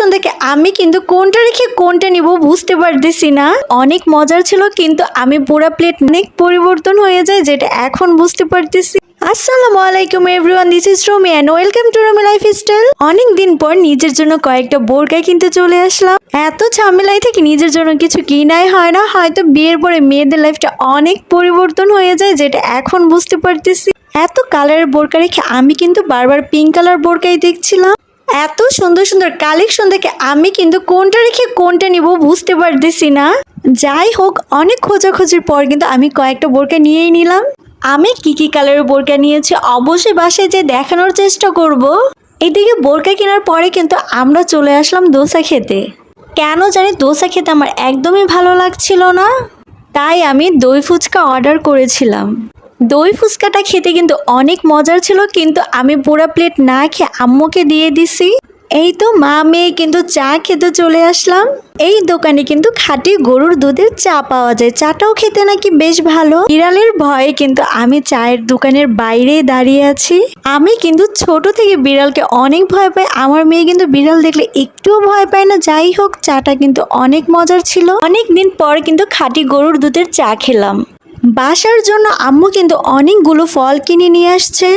Collection দেখে আমি কিন্তু কোনটা রেখে কোনটা নিব বুঝতে পারতেছি না। অনেক মজার ছিল, কিন্তু আমি পুরো প্লেট অনেক পরিবর্তন হয়ে যায়, যেটা এখন বুঝতে পারতেছি। আসসালামু আলাইকুম everyone, this is Rumi and welcome to Rumi lifestyle. অনেক দিন পর নিজের জন্য কয়েকটা বোরকা কিনতে চলে আসলাম। এত ঝামেলায় থেকে নিজের জন্য কিছু কিনাই হয় না। হয়তো বিয়ের পরে মেয়েদের লাইফটা অনেক পরিবর্তন হয়ে যায়, যেটা এখন বুঝতে পারতেছি। এত কালারের বোরকা রেখে আমি কিন্তু বারবার পিঙ্ক কালার বোরকাই দেখছিলাম। এত সুন্দর সুন্দর কালেকশন দেখে আমি কিন্তু কোনটা রেখে কোনটা নিব বুঝতে পারতেছি না। যাই হোক, অনেক খোঁজাখুঁজির পর কিন্তু আমি কয়েকটা বোরকা নিয়েই নিলাম। আমি কি কালারের বোরকা নিয়েছি অবশ্যই বাসায় যে দেখানোর চেষ্টা করব। এদিকে বোরকা কেনার পরে কিন্তু আমরা চলে আসলাম দোসা খেতে। কেন জানি দোসা খেতে আমার একদমই ভালো লাগছিল না, তাই আমি দই ফুচকা অর্ডার করেছিলাম। দই ফুচকাটা খেতে কিন্তু অনেক মজার ছিল, কিন্তু আমি পুরো প্লেট না খেয়ে আম্মুকে দিয়ে দিছি। এই তো মা মেয়ে কিন্তু চা খেতে চলে আসলাম। এই দোকানে কিন্তু খাঁটি গরুর দুধের চা পাওয়া যায়, চাটাও খেতে নাকি বেশ ভালো। বিড়ালের ভয়ে কিন্তু আমি চায়ের দোকানের বাইরেই দাঁড়িয়ে আছি। আমি কিন্তু ছোট থেকে বিড়ালকে অনেক ভয় পাই, আমার মেয়ে কিন্তু বিড়াল দেখলে একটুও ভয় পায় না। যাই হোক, চাটা কিন্তু অনেক মজার ছিল। অনেক দিন পর কিন্তু খাঁটি গরুর দুধের চা খেলাম। বাসার জন্য আম্মু কিন্তু অনেকগুলো ফল কিনে নিয়ে আসছে।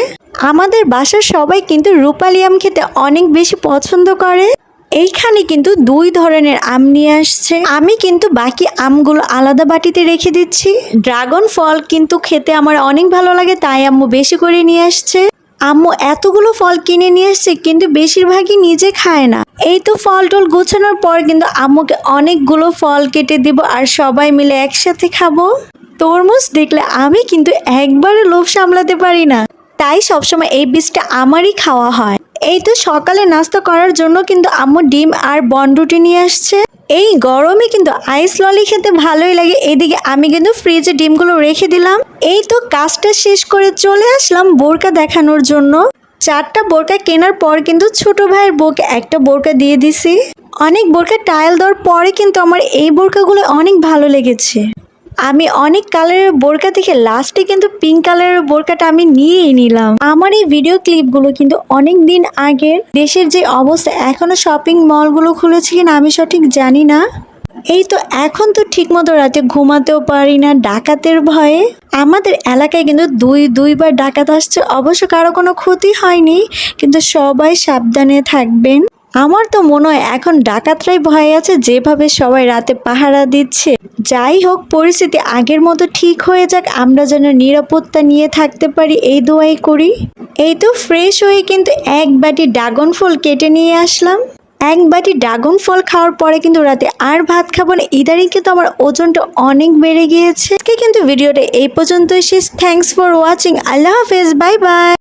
আমাদের বাসার সবাই কিন্তু রূপালি আম খেতে অনেক বেশি পছন্দ করে। এইখানে কিন্তু দুই ধরনের আম নিয়ে আসছে। আমি কিন্তু বাকি আমগুলো আলাদা বাটিতে রেখে দিচ্ছি। ড্রাগন ফল কিন্তু খেতে আমার অনেক ভালো লাগে, তাই আম্মু বেশি করে নিয়ে আসছে। আম্মু এতগুলো ফল কিনে নিয়ে আসছে, কিন্তু বেশিরভাগই নিজে খায় না। এই তো ফল টল গোছানোর পর কিন্তু আম্মুকে অনেকগুলো ফল কেটে দিব, আর সবাই মিলে একসাথে খাবো। তরমুজ দেখলে আমি কিন্তু একবারে লোভ সামলাতে পারি না, তাই সবসময় এই বীজটা আমারই খাওয়া হয়। এই তো সকালে নাস্তা করার জন্য কিন্তু আম্মু ডিম আর বনরুটি নিয়ে আসছে। এই গরমে কিন্তু আইস ললি খেতে ভালোই লাগে। এদিকে আমি কিন্তু ফ্রিজে ডিমগুলো রেখে দিলাম। এই তো কাজটা শেষ করে চলে আসলাম বোরকা দেখানোর জন্য। 4টা বোরকা কেনার পর কিন্তু ছোট ভাইয়ের বউকে একটা বোরকা দিয়ে দিছি। অনেক বোরকা ট্রায়াল দেওয়ার পরে কিন্তু আমার এই বোরকাগুলো অনেক ভালো লেগেছে। আমি অনেক কালারের বোরকা থেকে লাস্টে কিন্তু পিঙ্ক কালারের বোরকাটা আমি নিয়েই নিলাম। আমার এই ভিডিও ক্লিপগুলো কিন্তু অনেক দিন আগের। দেশের যে অবস্থা, এখনো শপিং মলগুলো খুলেছে কিনা আমি সঠিক জানি না। এই তো এখন তো ঠিক মতো রাতে ঘুমাতেও পারি না ডাকাতের ভয়ে। আমাদের এলাকায় কিন্তু দুইবার ডাকাত আসছে। অবশ্য কারো কোনো ক্ষতি হয়নি, কিন্তু সবাই সাবধানে থাকবেন। আমার তো মনে হয় এখন ডাকাতরাই ভয় আছে, যেভাবে সবাই রাতে পাহারা দিচ্ছে। যাই হোক, পরিস্থিতি আগের মতো ঠিক হয়ে যাক, আমরা যেন নিরাপত্তা নিয়ে থাকতে পারি, এই দোয়াই করি। এই তো ফ্রেশ হয়ে কিন্তু এক বাটি ড্রাগন ফল কেটে নিয়ে আসলাম। এক বাটি ড্রাগন ফল খাওয়ার পরে কিন্তু রাতে আর ভাত খাবো না। ইদারিং কিন্তু আমার ওজনটা অনেক বেড়ে গিয়েছে। আজকে কিন্তু ভিডিওটা এই পর্যন্তই শেষ। Thanks for watching. আল্লাহ হাফেজ, বাই বাই।